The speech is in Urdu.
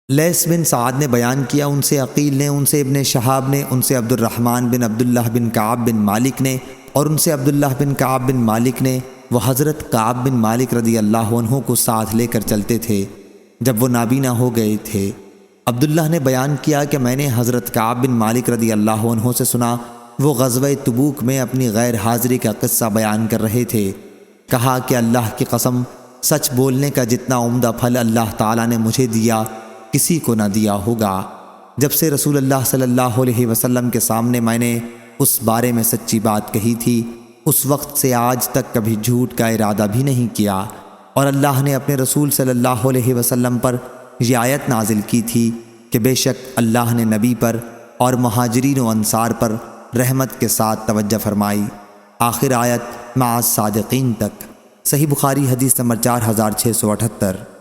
لیث بن سعد نے بیان کیا، ان سے عقیل نے، ان سے ابن شہاب نے، ان سے عبد الرحمن بن عبداللہ بن کعب بن مالک نے، اور ان سے عبداللہ بن کعب بن مالک نے، وہ حضرت کعب بن مالک رضی اللہ عنہ کو ساتھ لے کر چلتے تھے جب وہ نابینا ہو گئے تھے۔ عبداللہ نے بیان کیا کہ میں نے حضرت کعب بن مالک رضی اللہ عنہ سے سنا، وہ غزوہ تبوک میں اپنی غیر حاضری کا قصہ بیان کر رہے تھے۔ کہا کہ اللہ کی قسم، سچ بولنے کا جتنا عمدہ پھل اللہ تعالیٰ نے مجھے دیا کسی کو نہ دیا ہوگا۔ جب سے رسول اللہ صلی اللہ علیہ وسلم کے سامنے میں نے اس بارے میں سچی بات کہی تھی، اس وقت سے آج تک کبھی جھوٹ کا ارادہ بھی نہیں کیا، اور اللہ نے اپنے رسول صلی اللہ علیہ وسلم پر یہ آیت نازل کی تھی کہ بے شک اللہ نے نبی پر اور مہاجرین و انصار پر رحمت کے ساتھ توجہ فرمائی، آخر آیت مع الصادقین تک۔ صحیح بخاری حدیث نمبر 4678۔